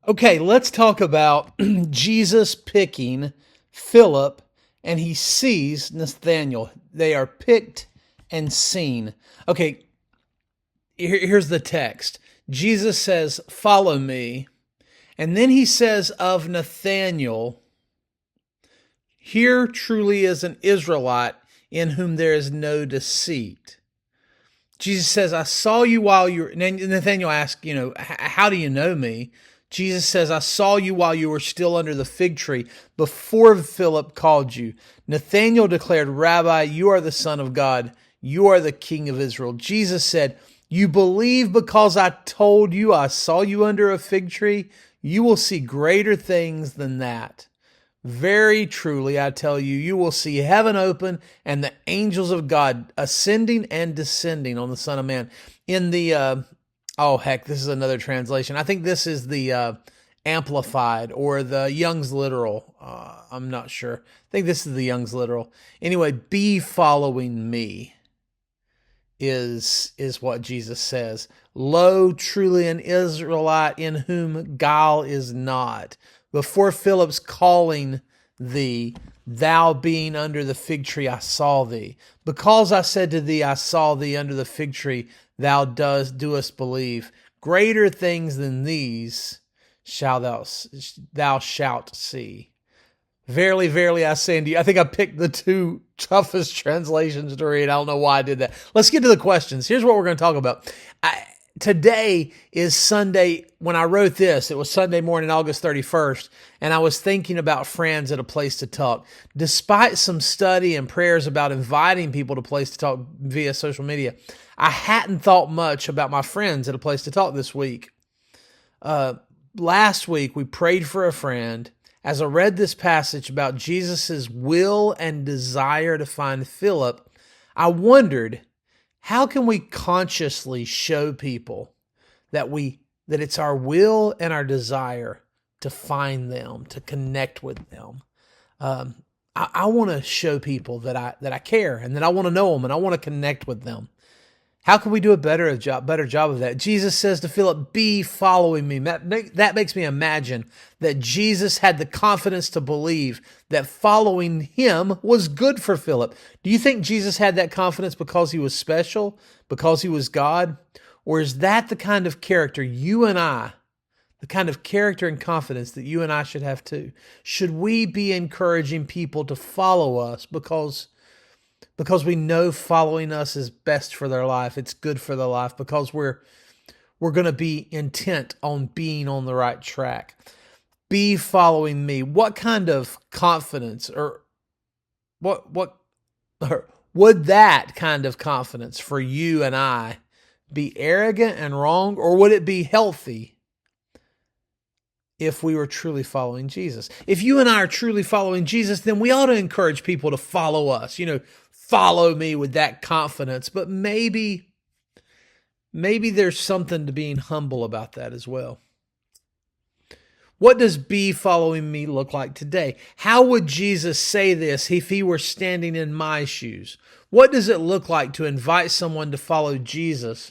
Okay, let's talk about Jesus picking Philip, and he sees Nathanael. They are picked and seen. Okay, here's the text. Jesus says, "Follow me." And then he says of Nathanael, "Here truly is an Israelite in whom there is no deceit." Jesus says, "I saw you while you were," Nathanael asks, "How do you know me?" Jesus says, "I saw you while you were still under the fig tree before Philip called you." Nathanael declared, "Rabbi, you are the Son of God. You are the King of Israel." Jesus said, "You believe because I told you I saw you under a fig tree? You will see greater things than that. Very truly, I tell you, you will see heaven open and the angels of God ascending and descending on the Son of Man." In the, oh heck, this is another translation. I think this is the Amplified or the Young's Literal. I'm not sure. I think this is the Young's Literal. Anyway, "Be following me" is what Jesus says. "Lo, truly an Israelite in whom guile is not. Before Philip's calling thee, thou being under the fig tree, I saw thee. Because I said to thee, I saw thee under the fig tree, thou doest believe. Greater things than these thou shalt see. Verily, verily, I say unto you," I think I picked the two toughest translations to read. I don't know why I did that. Let's get to the questions. Here's what we're going to talk about. Today is Sunday. When I wrote this, it was Sunday morning, August 31st, and I was thinking about friends at A Place to Talk. Despite some study and prayers about inviting people to Place to Talk via social media, I hadn't thought much about my friends at A Place to Talk this week. Last week, we prayed for a friend. As I read this passage about Jesus' will and desire to find Philip, I wondered, how can we consciously show people that it's our will and our desire to find them, to connect with them? I want to show people that I care and that I want to know them and I want to connect with them. How can we do a better job of that? Jesus says to Philip, "Be following me." That makes me imagine that Jesus had the confidence to believe that following him was good for Philip. Do you think Jesus had that confidence because he was special, because he was God? Or is that the kind of character the kind of character and confidence that you and I should have too? Should we be encouraging people to follow us because we know following us is best for their life, it's good for their life, because we're going to be intent on being on the right track? Be following me. What kind of confidence, or would that kind of confidence for you and I be arrogant and wrong, or would it be healthy if we were truly following Jesus? If you and I are truly following Jesus, then we ought to encourage people to follow us. Follow me with that confidence. But maybe there's something to being humble about that as well. What does "be following me" look like today? How would Jesus say this if he were standing in my shoes? What does it look like to invite someone to follow Jesus,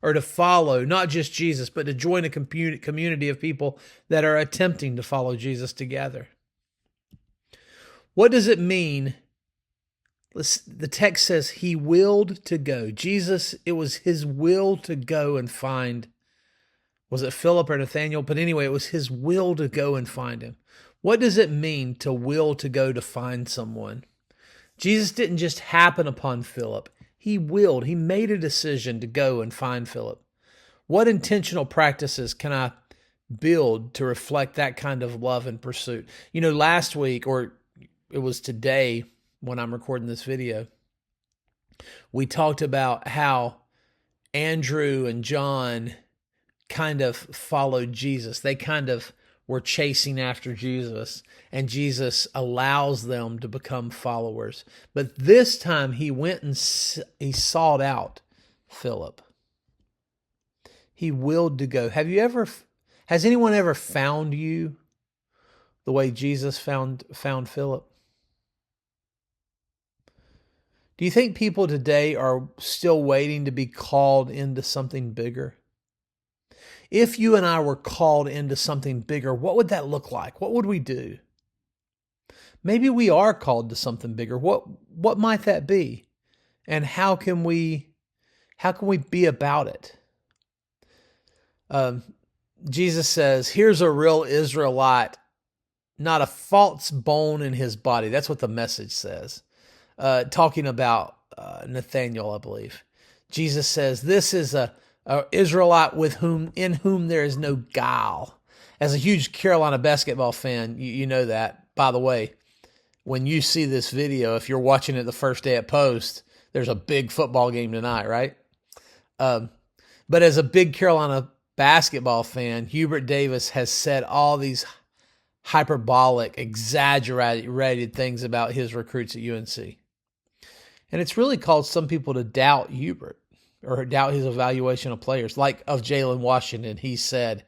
or to follow not just Jesus, but to join a community of people that are attempting to follow Jesus together? What does it mean? The text says he willed to go. Jesus, it was his will to go and find, was it Philip or Nathanael? But anyway, it was his will to go and find him. What does it mean to will to go to find someone? Jesus didn't just happen upon Philip. He willed. He made a decision to go and find Philip. What intentional practices can I build to reflect that kind of love and pursuit? Last week, or it was today when I'm recording this video, we talked about how Andrew and John kind of followed Jesus. They kind of were chasing after Jesus, and Jesus allows them to become followers. But this time he went and he sought out Philip. He willed to go. Has anyone ever found you the way Jesus found Philip? Do you think people today are still waiting to be called into something bigger? If you and I were called into something bigger, what would that look like? What would we do? Maybe we are called to something bigger. What might that be? And how can we be about it? Jesus says, here's a real Israelite, not a false bone in his body. That's what the Message says. Talking about Nathanael, I believe. Jesus says, this is a Israelite in whom there is no guile. As a huge Carolina basketball fan, you know that. By the way, when you see this video, if you're watching it the first day it posts, there's a big football game tonight, right? But as a big Carolina basketball fan, Hubert Davis has said all these hyperbolic, exaggerated things about his recruits at UNC. And it's really caused some people to doubt Hubert or doubt his evaluation of players, like of Jalen Washington. He said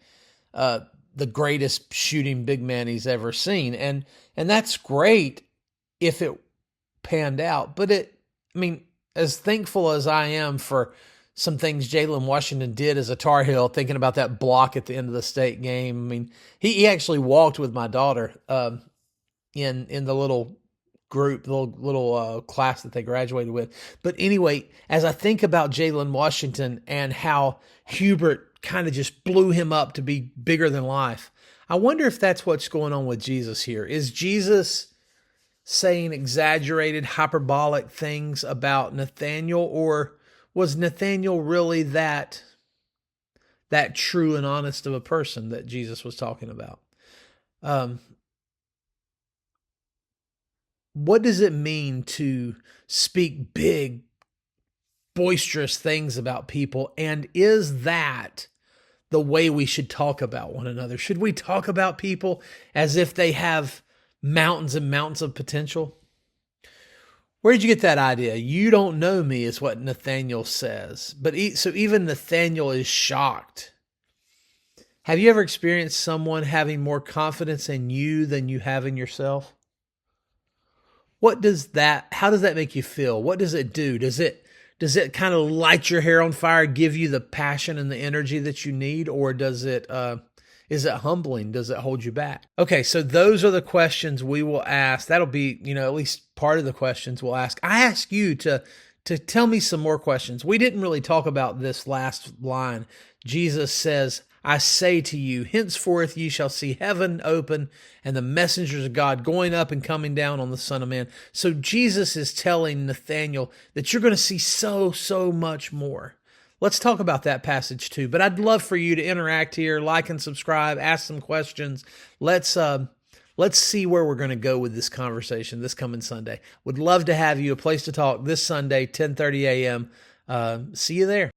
the greatest shooting big man he's ever seen. And that's great if it panned out. But as thankful as I am for some things Jalen Washington did as a Tar Heel, thinking about that block at the end of the state game. He actually walked with my daughter in the little group, the little class that they graduated with. But anyway, as I think about Jalen Washington and how Hubert kind of just blew him up to be bigger than life, I wonder if that's what's going on with Jesus here. Is Jesus saying exaggerated, hyperbolic things about Nathanael, or was Nathanael really that true and honest of a person that Jesus was talking about? What does it mean to speak big, boisterous things about people? And is that the way we should talk about one another? Should we talk about people as if they have mountains and mountains of potential? Where did you get that idea? You don't know me is what Nathanael says. So even Nathanael is shocked. Have you ever experienced someone having more confidence in you than you have in yourself? How does that make you feel? What does it do? Does it kind of light your hair on fire, give you the passion and the energy that you need? Or is it humbling? Does it hold you back? Okay, so those are the questions we will ask. That'll be, at least part of the questions we'll ask. I ask you to tell me some more questions. We didn't really talk about this last line. Jesus says, I say to you, henceforth ye shall see heaven open and the messengers of God going up and coming down on the Son of Man. So Jesus is telling Nathanael that you're going to see so much more. Let's talk about that passage too. But I'd love for you to interact here, like and subscribe, ask some questions. Let's see where we're going to go with this conversation this coming Sunday. Would love to have you. A Place to Talk this Sunday, 10:30 a.m. See you there.